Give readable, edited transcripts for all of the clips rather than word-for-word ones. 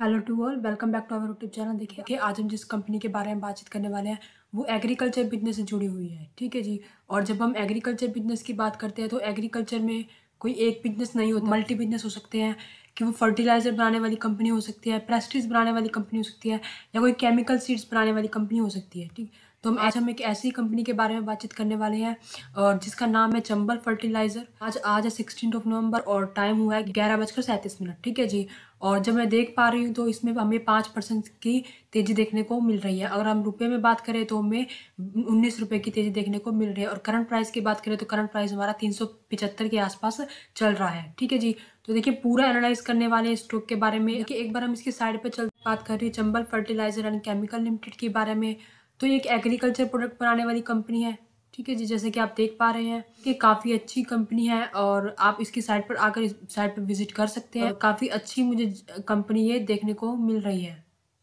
Hello to all, welcome back to our YouTube channel. देखिए आज हम जिस कंपनी के बारे में बातचीत करने वाले हैं वो एग्रीकल्चर बिजनेस से जुड़ी हुई है। ठीक है जी। और जब हम एग्रीकल्चर बिजनेस की बात करते हैं तो एग्रीकल्चर में कोई एक बिजनेस नहीं होता, मल्टी बिजनेस हो सकते हैं। कि वो फर्टिलाइजर बनाने वाली कंपनी हो सकती है, पेस्टिसाइड्स बनाने वाली कंपनी हो सकती है, या कोई केमिकल सीड्स बनाने वाली कंपनी हो सकती है। ठीक। तो हम एक ऐसी कंपनी के बारे में बातचीत करने वाले हैं और जिसका नाम है चंबल फर्टिलाइजर। आज है 16 नवंबर और टाइम हुआ है 11:37। ठीक है जी। और जब मैं देख पा रही हूँ तो इसमें हमें 5% की तेज़ी देखने को मिल रही है। अगर हम रुपए में बात करें तो हमें 19 रुपये की तेज़ी देखने को मिल रही है। और करंट प्राइस की बात करें तो करंट प्राइस हमारा 375 के आसपास चल रहा है। ठीक है जी। तो देखिए पूरा एनालाइज करने वाले हैं स्टॉक के बारे में। देखिए एक बार हम इसकी साइड पे चल बात कर रही है Chambal fertiliser and chemical limited के बारे में। तो ये एक एग्रीकल्चर प्रोडक्ट बनाने वाली कंपनी है। ठीक है जी। जैसे कि आप देख पा रहे हैं कि काफ़ी अच्छी कंपनी है और आप इसकी साइट पर आकर इस साइट पर विजिट कर सकते हैं। काफ़ी अच्छी मुझे कंपनी ये देखने को मिल रही है।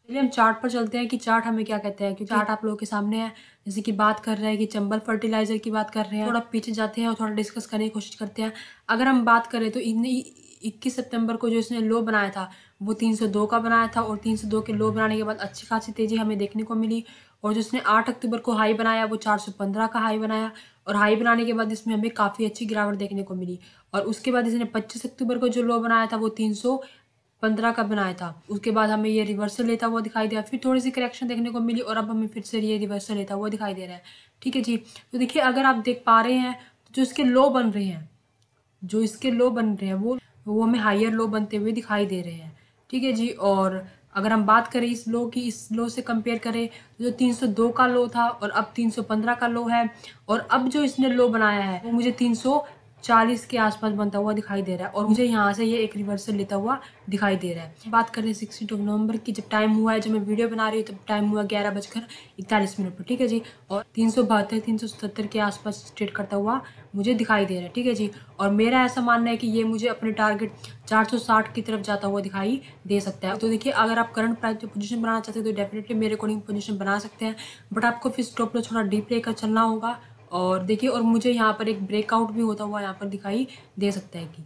चलिए हम चार्ट पर चलते हैं कि चार्ट हमें क्या कहते हैं, क्योंकि चार्ट आप लोगों के सामने है। जैसे कि बात कर रहे हैं कि चंबल फर्टिलाइजर की बात कर रहे हैं, थोड़ा पीछे जाते हैं और थोड़ा डिस्कस करने की कोशिश करते हैं। अगर हम बात करें तो इन 21 सितंबर को जो इसने लो बनाया था वो 302 का बनाया था और 302 के लो बनाने के बाद अच्छी खासी तेज़ी हमें देखने को मिली। और जो इसने 8 अक्टूबर को हाई बनाया वो 415 का हाई बनाया और हाई बनाने के बाद इसमें हमें काफ़ी अच्छी गिरावट देखने को मिली। और उसके बाद इसने 25 अक्टूबर को जो लो बनाया था वो 315 का बनाया था। उसके बाद हमें ये रिवर्सल लेता हुआ दिखाई दिया, फिर थोड़ी सी करेक्शन देखने को मिली और अब हमें फिर से ये रिवर्सल लेता हुआ दिखाई दे रहा है। ठीक है जी। तो देखिए अगर आप देख पा रहे हैं तो जो इसके लो बन रहे हैं, जो इसके लो बन रहे हैं वो हमें हायर लो बनते हुए दिखाई दे रहे हैं। ठीक है जी। और अगर हम बात करें इस लो की, इस लो से कंपेयर करें तो जो 302 का लो था और अब 315 का लो है। और अब जो इसने लो बनाया है वो मुझे 340 के आसपास बनता हुआ दिखाई दे रहा है और मुझे यहाँ से ये एक रिवर्सल लेता हुआ दिखाई दे रहा है। बात करें 16 नवंबर की, जब टाइम हुआ है, जब मैं वीडियो बना रही हूँ तब टाइम हुआ 11:41 पर। ठीक है जी। और 372 377 के आसपास ट्रेड करता हुआ मुझे दिखाई दे रहा है। ठीक है जी। और मेरा ऐसा मानना है कि ये मुझे अपने टारगेट 460 की तरफ जाता हुआ दिखाई दे सकता है। तो देखिए अगर आप करंट प्राइस पे पोजीशन बनाना चाहते हैं तो डेफिनेटली मेरे अकॉर्डिंग पोजीशन बना सकते हैं, बट आपको फिर स्टॉप लॉस थोड़ा डीप लेकर चलना होगा। और देखिए और मुझे यहाँ पर एक ब्रेकआउट भी होता हुआ यहाँ पर दिखाई दे सकता है कि,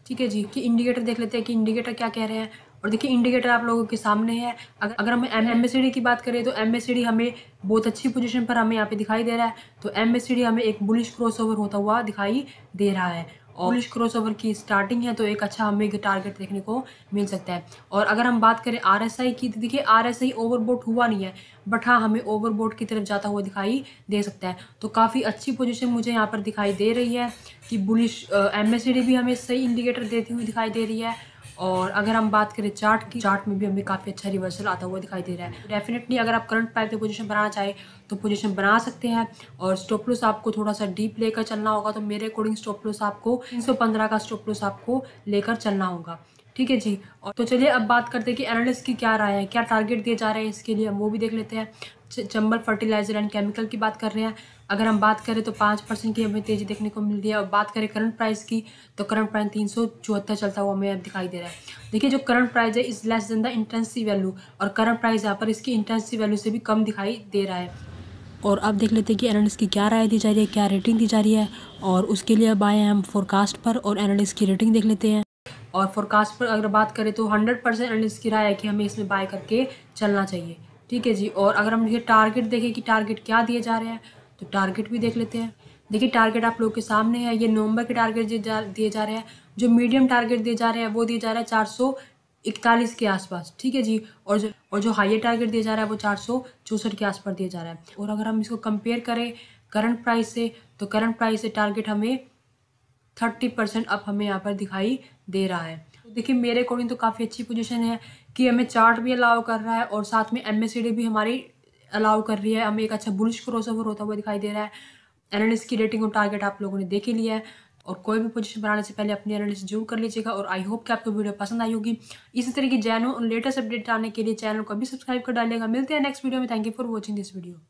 ठीक है जी, कि इंडिकेटर देख लेते हैं कि इंडिकेटर क्या कह रहे हैं। और देखिए इंडिकेटर आप लोगों के सामने है। अगर हम एमएससीडी की बात करें तो एमएससीडी हमें बहुत अच्छी पोजीशन पर हमें यहाँ पे दिखाई दे रहा है। तो एमएससीडी हमें एक बुलिश क्रॉसओवर होता हुआ दिखाई दे रहा है और बुलिश क्रॉसओवर की स्टार्टिंग है तो एक अच्छा हमें टारगेट देखने को मिल सकता है। और अगर हम बात करें आरएसआई की तो देखिए आरएसआई ओवरबोट हुआ नहीं है, बट हाँ हमें ओवरबोट की तरफ जाता हुआ दिखाई दे सकता है। तो काफ़ी अच्छी पोजीशन मुझे यहाँ पर दिखाई दे रही है कि बुलिश एमएससीडी भी हमें सही इंडिकेटर देती हुई दिखाई दे रही है। और अगर हम बात करें चार्ट की, चार्ट में भी हमें काफ़ी अच्छा रिवर्सल आता हुआ दिखाई दे रहा है। डेफिनेटली अगर आप करंट प्राइस पे पोजीशन बनाना चाहें तो पोजीशन बना सकते हैं। और स्टॉप लॉस आपको थोड़ा सा डीप लेकर चलना होगा। तो मेरे अकॉर्डिंग स्टॉप लॉस आपको 315 का स्टॉप लॉस आपको लेकर चलना होगा। ठीक है जी। और तो चलिए अब बात करते हैं कि एनालिस्ट की क्या राय है, क्या टारगेट दिए जा रहे हैं इसके लिए, हम वो भी देख लेते हैं। चंबल फर्टिलाइजर एंड केमिकल की बात कर रहे हैं। अगर हम बात करें तो 5% की हमें तेजी देखने को मिल रही है। और बात करें करंट प्राइस की तो करंट प्राइस 374 चलता हुआ हमें अब दिखाई दे रहा है। देखिए जो करंट प्राइस है is less than the intensive value, और करंट प्राइस यहाँ पर इसकी इंटेंसिव वैल्यू से भी कम दिखाई दे रहा है। और अब देख लेते हैं कि एनालिस्ट की क्या राय दी जा रही है, क्या रेटिंग दी जा रही है। और उसके लिए अब आए हैं हम फोरकास्ट पर और एनालिस्ट की रेटिंग देख लेते हैं। और फोरकास्ट पर अगर बात करें तो 100% एनालिस्ट की राय है कि हमें इसमें बाय करके चलना चाहिए। ठीक है जी। और अगर हम ये टारगेट देखें कि टारगेट क्या दिए जा रहे हैं तो टारगेट भी देख लेते हैं। देखिए टारगेट आप लोगों के सामने है, ये नवंबर के टारगेट दिए जा रहे हैं। जो मीडियम टारगेट दिए जा रहे हैं वो दिए जा रहा है 441 के आसपास। ठीक है जी। और जो हाइयर टारगेट दिया जा रहा है वो 464 के आसपास दिया जा रहा है। और अगर हम इसको कंपेयर करें करंट प्राइस से तो करंट प्राइस से टारगेट हमें 30% अप हमें यहाँ पर दिखाई दे रहा है। तो देखिए मेरे अकॉर्डिंग तो काफ़ी अच्छी पोजीशन है कि हमें चार्ट भी अलाउ कर रहा है और साथ में एमएससीडी भी हमारी अलाउ कर रही है। हमें एक अच्छा बुलिश क्रॉसओवर होता हुआ दिखाई दे रहा है। एनालिस्ट की रेटिंग और टारगेट आप लोगों ने देख ही लिया है। और कोई भी पोजीशन बनाने से पहले अपनी एनालिस्ट जरूर कर लीजिएगा। और आई होप कि आपको वीडियो पसंद आई होगी। इसी तरह की जेन्युइन और लेटेस्ट अपडेट जानने के लिए चैनल को भी सब्सक्राइब कर डालिएगा। मिलते हैं नेक्स्ट वीडियो में। Thank you for watching this video.